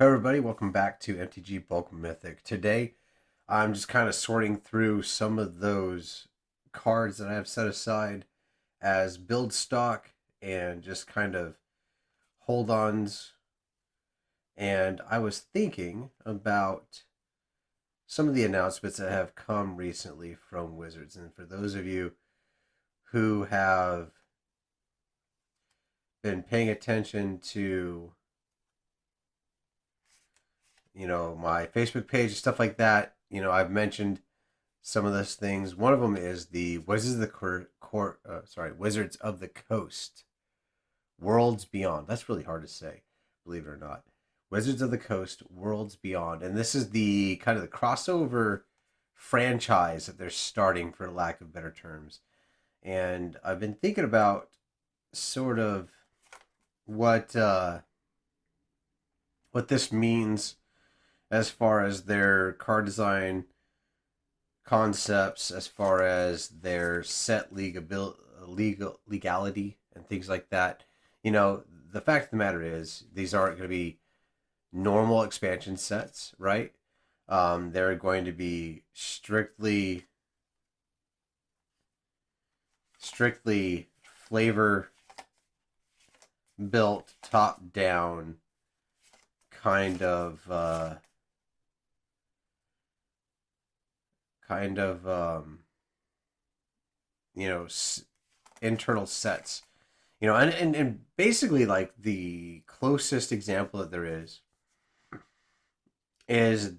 Hey everybody, welcome back to MTG Bulk Mythic. Today, I'm just kind of sorting through some of those cards that I have set aside as build stock and just kind of hold ons. And I was thinking about some of the announcements that have come recently from Wizards. And for those of you who have been paying attention to, my Facebook page and stuff like that, I've mentioned some of those things. One of them is the Wizards of the Coast, Worlds Beyond. That's really hard to say, believe it or not. Wizards of the Coast, Worlds Beyond, and this is the kind of the crossover franchise that they're starting, for lack of better terms. And I've been thinking about sort of what what this means as far as their card design concepts, as far as their set legality and things like that. The fact of the matter is these aren't going to be normal expansion sets, right? They're going to be strictly flavor built, top down kind of kind of you know internal sets. And basically, like, the closest example that there is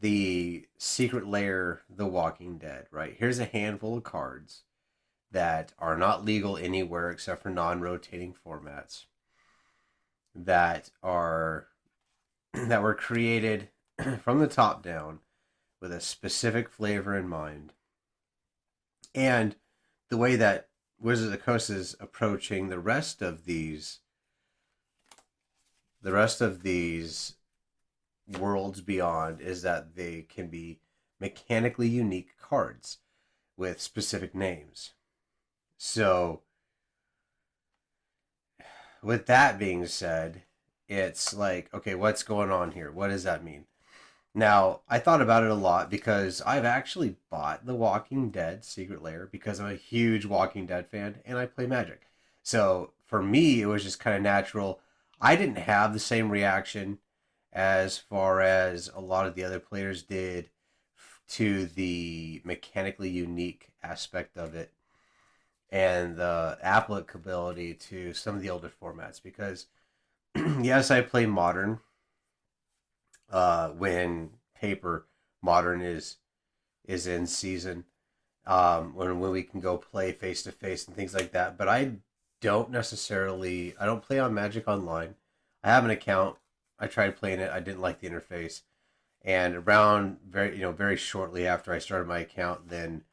the Secret Lair, The Walking Dead, right? Here's a handful of cards that are not legal anywhere except for non-rotating formats that are that were created from the top down with a specific flavor in mind. And the way that Wizards of the Coast is approaching the rest of these worlds beyond is that they can be mechanically unique cards with specific names. So, with that being said, it's like, okay, what's going on here? What does that mean? Now, I thought about it a lot because I've actually bought The Walking Dead Secret Lair because I'm a huge Walking Dead fan and I play Magic. So for me, it was just kind of natural. I didn't have the same reaction as far as a lot of the other players did to the mechanically unique aspect of it and the applicability to some of the older formats because yes, I play modern when paper modern is in season, when we can go play face to face and things like that. But I don't play on Magic Online. I have an account. I tried playing it. I didn't like the interface. And around very shortly after I started my account, then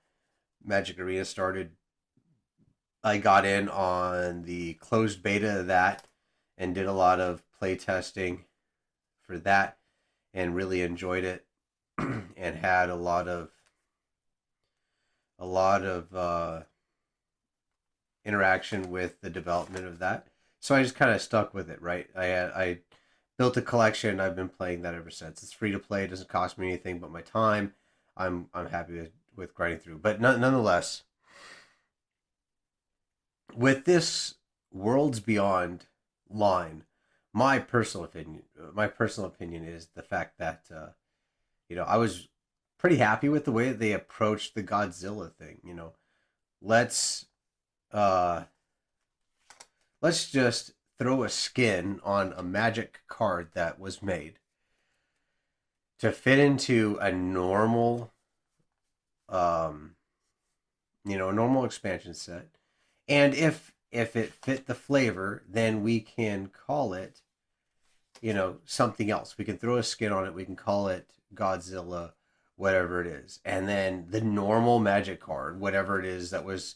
Magic Arena started. I got in on the closed beta of that and did a lot of play testing for that and really enjoyed it and had a lot of interaction with the development of that. So I just kind of stuck with it, right? I built a collection. I've been playing that ever since. It's free to play. It doesn't cost me anything but my time. I'm happy with grinding through. But nonetheless, with this Worlds Beyond line, my personal opinion is the fact that I was pretty happy with the way that they approached the Godzilla thing. Let's uh, let's just throw a skin on a Magic card that was made to fit into a normal, um, a normal expansion set, and if it fit the flavor, then we can call it something else. We can throw a skin on it. We can call it Godzilla, whatever it is. And then the normal Magic card, whatever it is that was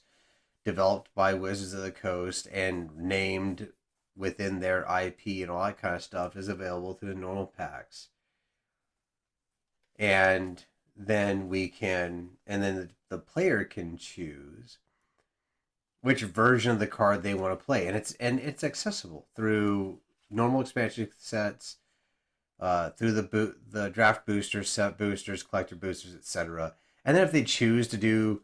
developed by Wizards of the Coast and named within their IP and all that kind of stuff, is available through the normal packs. And then the player can choose which version of the card they want to play, and it's accessible through normal expansion sets, through the draft boosters, set boosters, collector boosters, etc. And then if they choose to do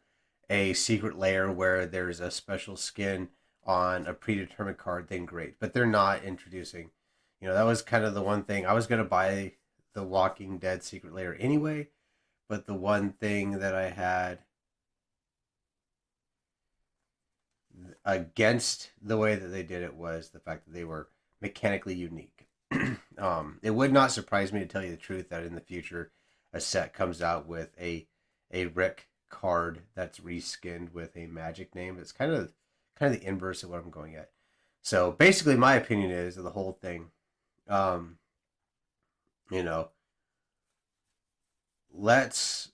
a secret layer where there's a special skin on a predetermined card, then great. But they're not introducing. That was kind of the one thing I was gonna buy the Walking Dead secret layer anyway. But the one thing that I had against the way that they did it was the fact that they were mechanically unique. It would not surprise me, to tell you the truth, that in the future a set comes out with a Rick card that's reskinned with a magic name. It's kind of the inverse of what I'm going at. So basically, my opinion is of the whole thing. Um, you know, let's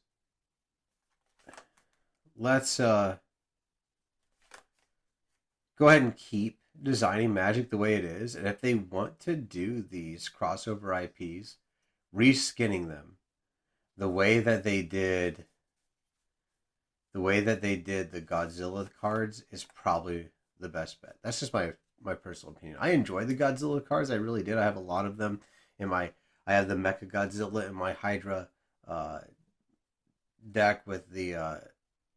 let's go ahead and keep designing Magic the way it is, and if they want to do these crossover IPs, reskinning them the way that they did the Godzilla cards is probably the best bet. That's just my personal opinion. I enjoy the Godzilla cards. I really did. I have a lot of them in my. I have the Mecha Godzilla in my Hydra uh, deck with the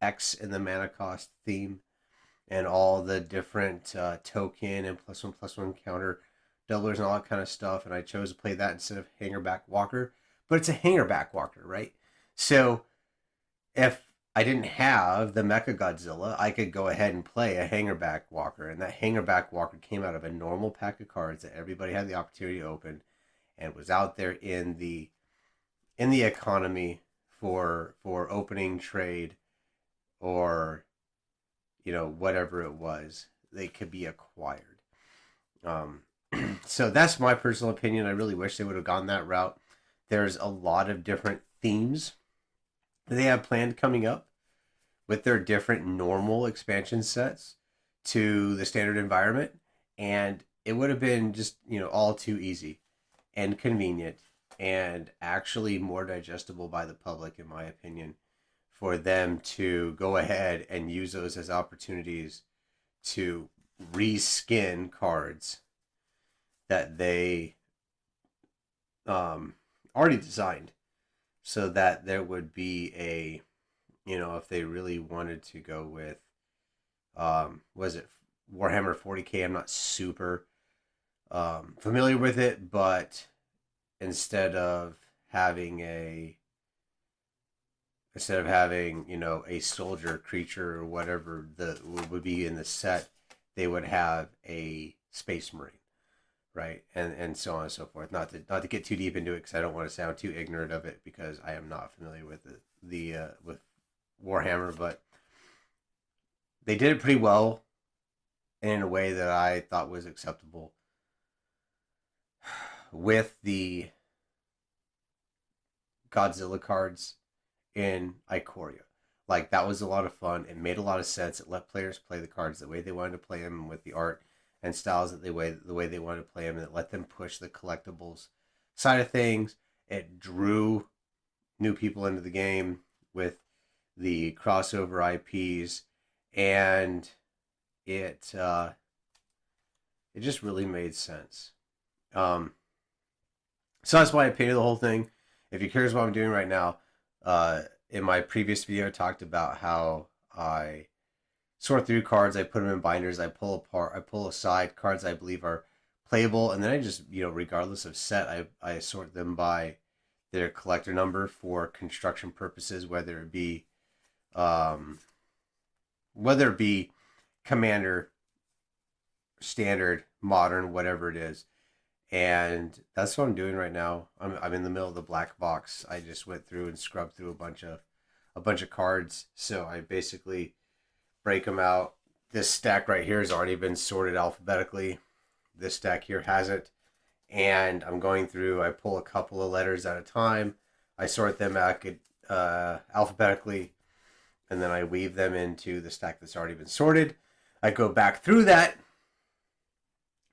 X in the mana cost theme and all the different token and plus one counter doublers and all that kind of stuff. And I chose to play that instead of Hangerback Walker. But it's a Hangerback Walker, right? So if I didn't have the Mecha Godzilla, I could go ahead and play a Hangerback Walker. And that Hangerback Walker came out of a normal pack of cards that everybody had the opportunity to open and was out there in the economy for opening trade or whatever it was, they could be acquired. Um, so that's my personal opinion. I really wish they would have gone that route. There's a lot of different themes that they have planned coming up with their different normal expansion sets to the standard environment, and it would have been just all too easy and convenient and actually more digestible by the public, in my opinion, for them to go ahead and use those as opportunities to reskin cards that they already designed, so that there would be if they really wanted to go with, was it Warhammer 40K? I'm not super familiar with it, but instead of having a soldier creature or whatever that would be in the set, they would have a space marine, right? And so on and so forth. Not to get too deep into it, because I don't want to sound too ignorant of it, because I am not familiar with with Warhammer, but they did it pretty well in a way that I thought was acceptable with the Godzilla cards in Ikoria. Like, that was a lot of fun. It made a lot of sense. It let players play the cards the way they wanted to play them, with the art and styles the way they wanted to play them, and it let them push the collectibles side of things. It drew new people into the game with the crossover IPs, and it just really made sense. Um, so that's my opinion of the whole thing. If you're curious what I'm doing right now, in my previous video, I talked about how I sort through cards. I put them in binders. I pull aside cards I believe are playable, and then I just, regardless of set, I sort them by their collector number for construction purposes, um, whether it be commander, standard, modern, whatever it is. And that's what I'm doing right now. I'm in the middle of the black box. I just went through and scrubbed through a bunch of cards. So I basically break them out. This stack right here has already been sorted alphabetically. This stack here hasn't. And I'm going through, I pull a couple of letters at a time. I sort them back alphabetically, and then I weave them into the stack that's already been sorted. I go back through that,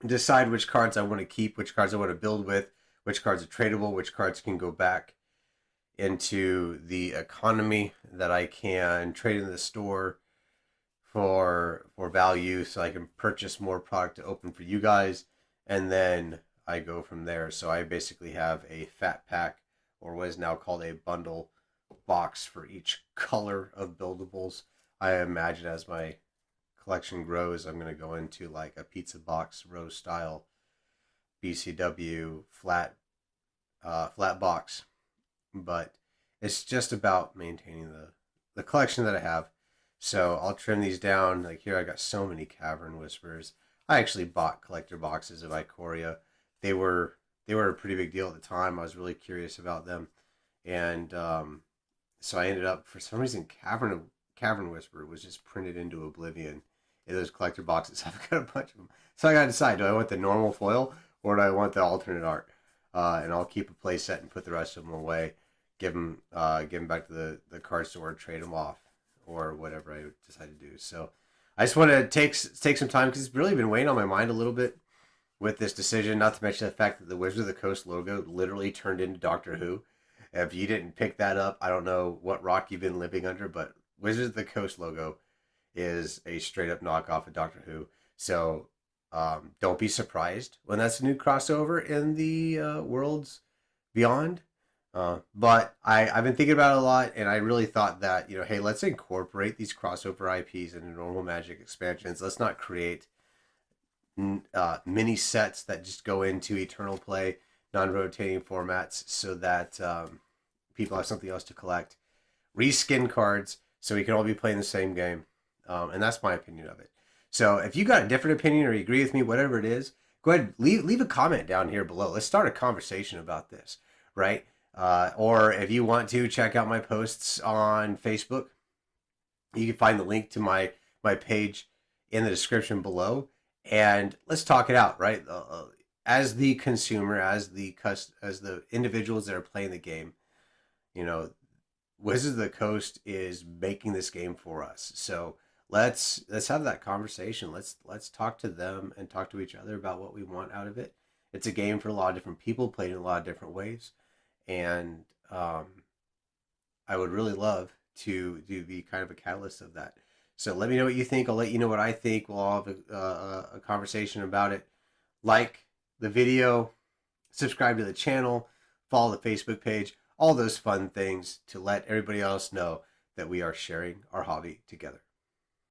decide which cards I want to keep, which cards I want to build with, which cards are tradable, which cards can go back into the economy that I can trade in the store for value, so I can purchase more product to open for you guys. And then I go from there. So I basically have a fat pack, or what is now called a bundle box for each color of buildables. I imagine as my collection grows, I'm going to go into like a pizza box rose style BCW flat box, but it's just about maintaining the collection that I have. So I'll trim these down. Like here, I got so many Cavern Whispers. I actually bought collector boxes of Ikoria. They were they were a pretty big deal at the time. I was really curious about them, and so I ended up, for some reason, Cavern Whisper was just printed into oblivion in those collector boxes. I've got a bunch of them, so I got to decide: do I want the normal foil or do I want the alternate art? And I'll keep a play set and put the rest of them away. Give them back to the card store, trade them off, or whatever I decide to do. So I just want to take some time because it's really been weighing on my mind a little bit with this decision. Not to mention the fact that the Wizard of the Coast logo literally turned into Doctor Who. If you didn't pick that up, I don't know what rock you've been living under, but Wizard of the Coast logo is a straight up knockoff of Doctor Who. So don't be surprised when that's a new crossover in the worlds beyond. But I've been thinking about it a lot, and I really thought that, hey, let's incorporate these crossover IPs into normal Magic expansions. Let's not create mini sets that just go into Eternal Play, non-rotating formats, so that people have something else to collect. Reskin cards so we can all be playing the same game, and that's my opinion of it. So if you got a different opinion or you agree with me, whatever it is, go ahead, leave a comment down here below. Let's start a conversation about this, right? Or if you want to check out my posts on Facebook, you can find the link to my page in the description below, and let's talk it out, right? As the consumer, as the individuals that are playing the game, Wizards of the Coast is making this game for us. So let's have that conversation. Let's talk to them and talk to each other about what we want out of it. It's a game for a lot of different people, played in a lot of different ways, and I would really love to be kind of a catalyst of that. So let me know what you think. I'll let you know what I think. We'll all have a conversation about it. Like the video, subscribe to the channel, follow the Facebook page, all those fun things to let everybody else know that we are sharing our hobby together.